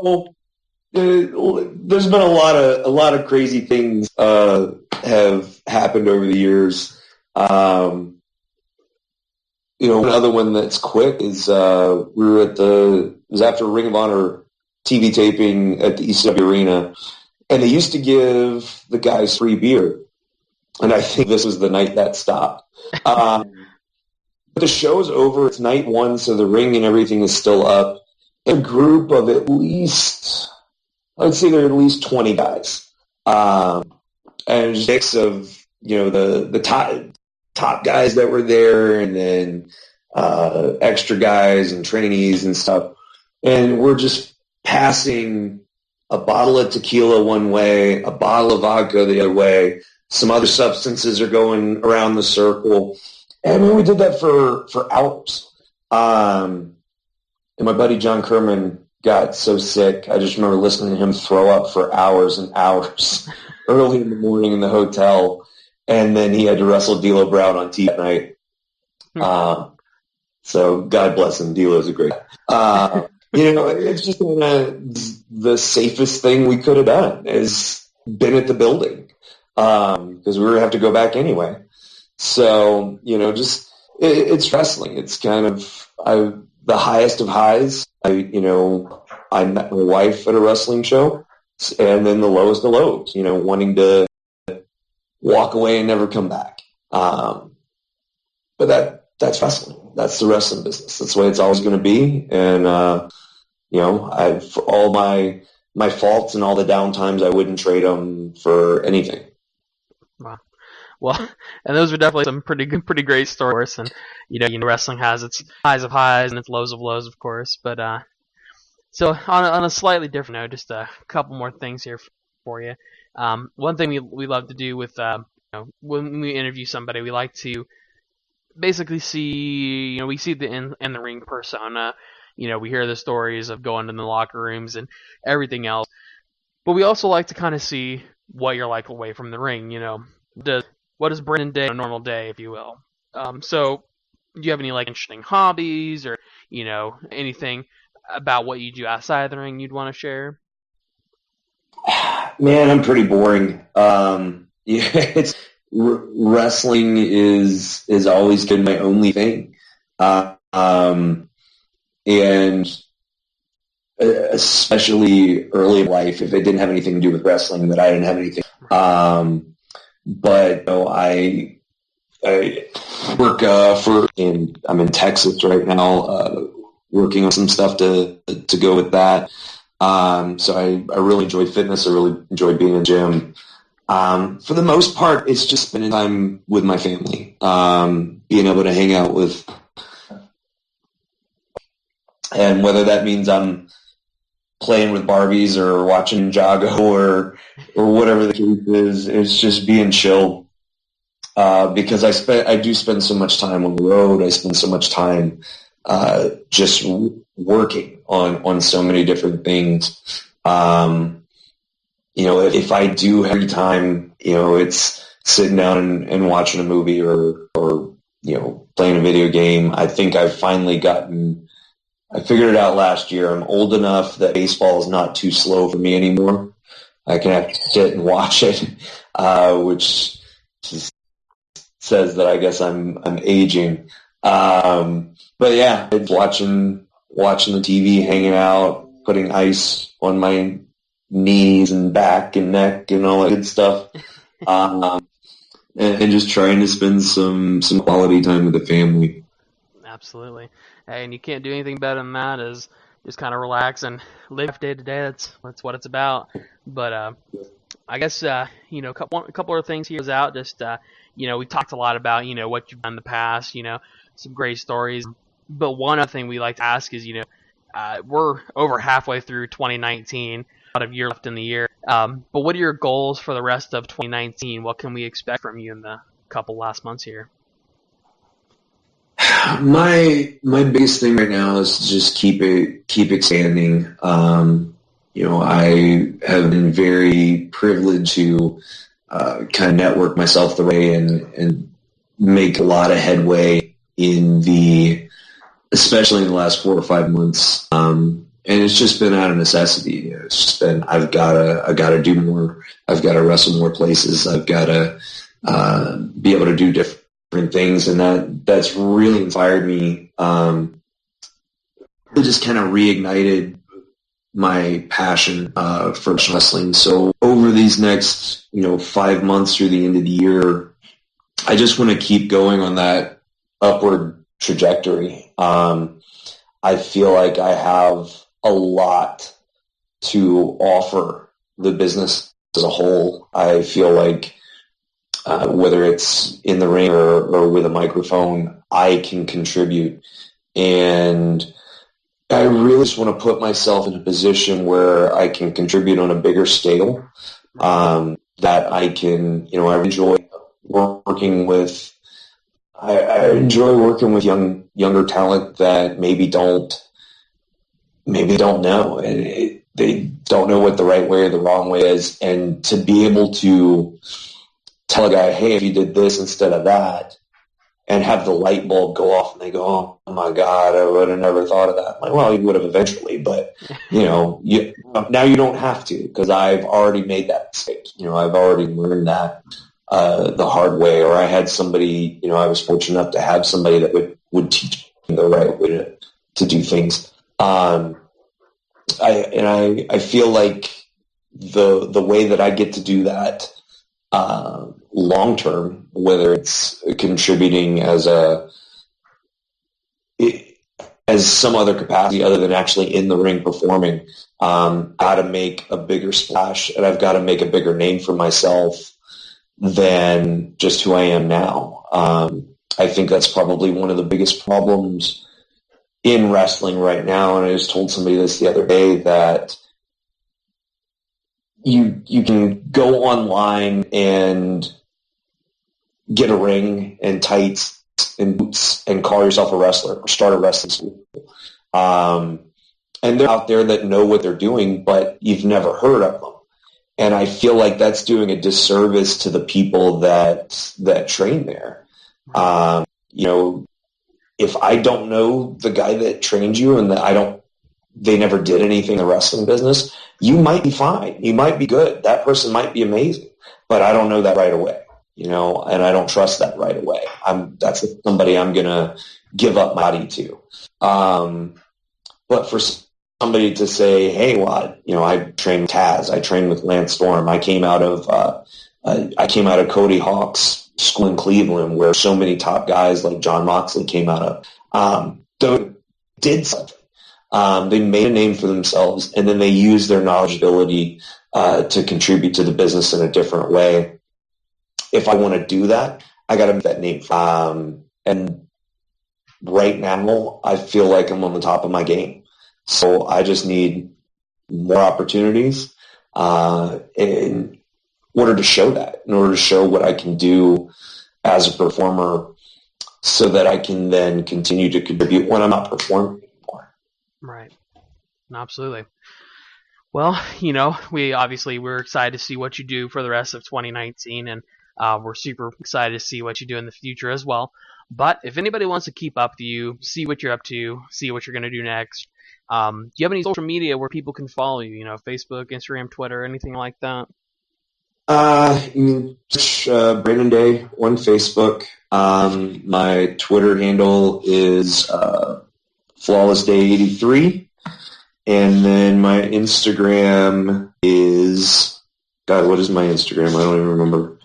there's been a lot of crazy things have happened over the years. Another one that's quick is we were it was after Ring of Honor TV taping at the ECW Arena, and they used to give the guys free beer, and I think this was the night that stopped. The show's over. It's night one, so the ring and everything is still up. A group of at least, I'd say there are at least 20 guys. And a mix of, the top guys that were there, and then extra guys and trainees and stuff. And we're just passing a bottle of tequila one way, a bottle of vodka the other way. Some other substances are going around the circle. And we did that for hours. And my buddy John Kerman got so sick. I just remember listening to him throw up for hours and hours early in the morning in the hotel. And then he had to wrestle D'Lo Brown on TV that night. So God bless him. D'Lo's a great guy. it's just the safest thing we could have done is been at the building, because we were going to have to go back anyway. So, it's wrestling. It's kind of the highest of highs. I met my wife at a wrestling show, and then the lowest of lows, wanting to walk away and never come back. But that's wrestling. That's the wrestling business. That's the way it's always going to be. And, for all my faults and all the downtimes, I wouldn't trade them for anything. Wow. Well, and those were definitely some pretty great stories. And, wrestling has its highs of highs and its lows of lows, of course. But, so on a slightly different note, just a couple more things here for you. One thing we love to do with, when we interview somebody, we like to basically see, we see the in the ring persona. We hear the stories of going in the locker rooms and everything else. But we also like to kind of see what you're like away from the ring. What is Brendan Day on a normal day, if you will? So do you have any interesting hobbies or anything about what you do outside of the ring you'd want to share? Man, I'm pretty boring. It's wrestling is always been my only thing, and especially early in life, if it didn't have anything to do with wrestling, that I didn't have anything. But I work I'm in Texas right now, working on some stuff to go with that. So I really enjoy fitness. I really enjoy being in the gym. For the most part, it's just spending time with my family, being able to hang out with, and whether that means I'm playing with Barbies or watching Jago or whatever the case is, it's just being chill. Because I do spend so much time on the road. I spend so much time just working on so many different things. If I do have time, it's sitting down and watching a movie or playing a video game. I think I figured it out last year. I'm old enough that baseball is not too slow for me anymore. I can have to sit and watch it, which just says that I guess I'm aging. But yeah, it's watching the TV, hanging out, putting ice on my knees and back and neck and all that good stuff, and just trying to spend some quality time with the family. Absolutely. Hey, and you can't do anything better than that, is just kind of relax and live day to day. That's what it's about. But I guess a couple of things here is out. Just we talked a lot about what you've done in the past. Some great stories. But one other thing we like to ask is we're over halfway through 2019. Out of year left in the year. But what are your goals for the rest of 2019? What can we expect from you in the couple last months here? My biggest thing right now is to just keep expanding. I have been very privileged to kind of network myself the way and make a lot of headway especially in the last 4 or 5 months. And it's just been out of necessity. It's just been I've got to do more. I've got to wrestle more places. I've got to be able to do different things, and that's really inspired me. It just kind of reignited my passion for wrestling. So over these next 5 months through the end of the year, I just want to keep going on that upward trajectory. I feel like I have a lot to offer the business as a whole. I feel like whether it's in the ring or with a microphone, I can contribute. And I really just want to put myself in a position where I can contribute on a bigger scale, that I can, I enjoy working with younger talent that maybe don't know, and they don't know what the right way or the wrong way is, and to be able to tell a guy, hey, if you did this instead of that, and have the light bulb go off, and they go, "Oh my God, I would have never thought of that." I'm like, well, you would have eventually, but now you don't have to, because I've already made that mistake. I've already learned that the hard way, or I had somebody. I was fortunate enough to have somebody that would teach me the right way to do things. I feel like the way that I get to do that long term, whether it's contributing as some other capacity other than actually in the ring performing, got to make a bigger splash, and I've got to make a bigger name for myself than just who I am now. I think that's probably one of the biggest problems in wrestling right now, and I just told somebody this the other day, that you can go online and get a ring and tights and boots and call yourself a wrestler or start a wrestling school. And they're out there that know what they're doing, but you've never heard of them. And I feel like that's doing a disservice to the people that train there. If I don't know the guy that trained you and they never did anything in the wrestling business, you might be fine. You might be good. That person might be amazing, but I don't know that right away, and I don't trust that right away. That's somebody I'm going to give up my body to. But for somebody to say, hey, well, I trained with Taz, I trained with Lance Storm, I came out of Cody Hawk's school in Cleveland, where so many top guys like John Moxley came out of, they did something. They made a name for themselves, and then they used their knowledge ability to contribute to the business in a different way. If I want to do that, I got to make that name. And right now, I feel like I'm on the top of my game. So I just need more opportunities in order to show that, in order to show what I can do as a performer, so that I can then continue to contribute when I'm not performing anymore. Right. Absolutely. Well, we're excited to see what you do for the rest of 2019, and we're super excited to see what you do in the future as well. But if anybody wants to keep up with you, see what you're up to, see what you're going to do next, do you have any social media where people can follow you? Facebook, Instagram, Twitter, anything like that? Search Brandon Day on Facebook. My Twitter handle is FlawlessDay83. And then my Instagram is, God, what is my Instagram? I don't even remember.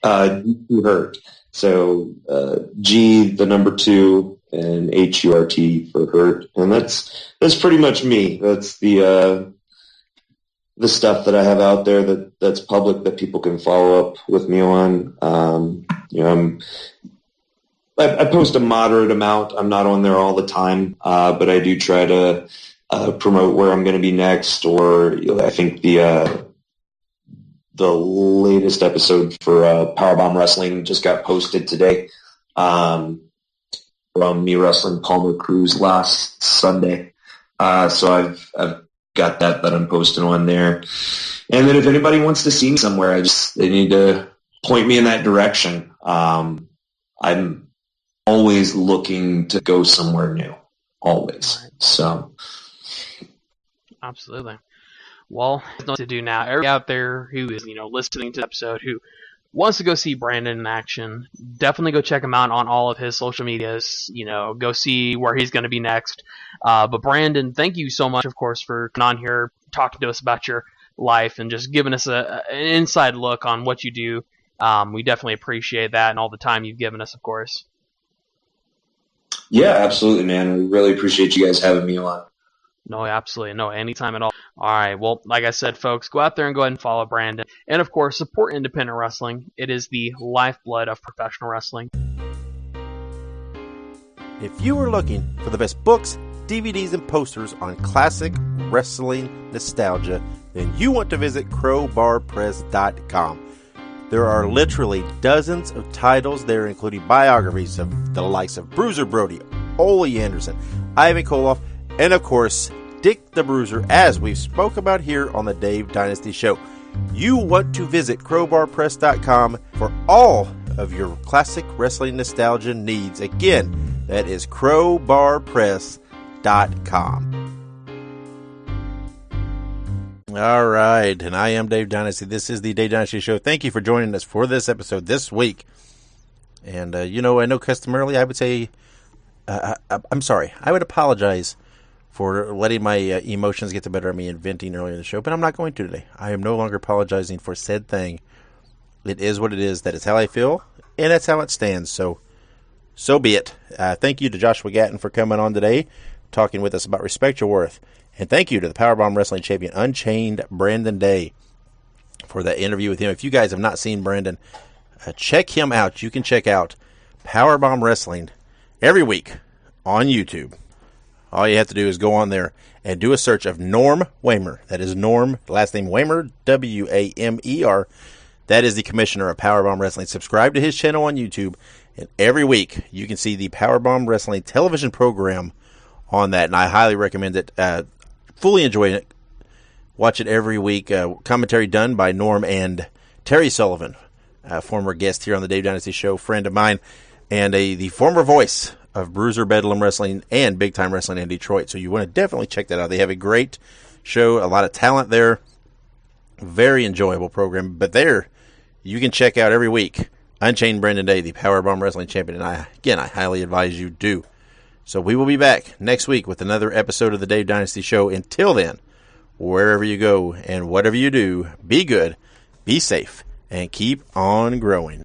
Hurt. So G, the number 2, and HURT for Hurt. And that's pretty much me. That's the stuff that I have out there that's public that people can follow up with me on. I post a moderate amount. I'm not on there all the time, but I do try to promote where I'm going to be next. Or I think the latest episode for Powerbomb Wrestling just got posted today from me wrestling Palmer Cruz last Sunday. So I've got that I'm posting on there. And then if anybody wants to see me somewhere, they need to point me in that direction. I'm always looking to go somewhere new. Always. Right. So. Absolutely. Well, there's nothing to do now. Everybody out there who is, listening to the episode, who wants to go see Brandon in action, definitely go check him out on all of his social medias. Go see where he's going to be next. But Brandon, thank you so much, of course, for coming on here, talking to us about your life, and just giving us an inside look on what you do. We definitely appreciate that, and all the time you've given us, of course. Yeah, absolutely, man. I really appreciate you guys having me on. No, absolutely. No, anytime at all. All right. Well, like I said, folks, go out there and go ahead and follow Brandon. And, of course, support independent wrestling. It is the lifeblood of professional wrestling. If you are looking for the best books, DVDs, and posters on classic wrestling nostalgia, then you want to visit crowbarpress.com. There are literally dozens of titles there, including biographies of the likes of Bruiser Brody, Ole Anderson, Ivan Koloff, and of course, Dick the Bruiser, as we've spoke about here on the Dave Dynasty Show. You want to visit crowbarpress.com for all of your classic wrestling nostalgia needs. Again, that is crowbarpress.com. All right, and I am Dave Dynasty. This is the Dave Dynasty Show. Thank you for joining us for this episode this week. And, I know customarily I would say, I'm sorry, I would apologize for letting my emotions get the better of me and venting earlier in the show, but I'm not going to today. I am no longer apologizing for said thing. It is what it is. That is how I feel, and that's how it stands. So be it. Thank you to Joshua Gatton for coming on today, talking with us about Respect Your Worth. And thank you to the Powerbomb Wrestling Champion, Unchained Brandon Day, for that interview with him. If you guys have not seen Brandon, check him out. You can check out Powerbomb Wrestling every week on YouTube. All you have to do is go on there and do a search of Norm Waymer. That is Norm, last name Waymer, W-A-M-E-R. That is the commissioner of Powerbomb Wrestling. Subscribe to his channel on YouTube, and every week you can see the Powerbomb Wrestling television program on that, and I highly recommend it. Fully enjoy it. Watch it every week. Commentary done by Norm and Terry Sullivan, former guest here on the Dave Dynasty Show, friend of mine, and the former voice of Bruiser Bedlam Wrestling and Big Time Wrestling in Detroit. So you want to definitely check that out. They have a great show, a lot of talent there. Very enjoyable program. But there, you can check out every week Unchained Brandon Day, the Powerbomb Wrestling Champion. And I highly advise you do. So we will be back next week with another episode of the Dave Dynasty Show. Until then, wherever you go and whatever you do, be good, be safe, and keep on growing.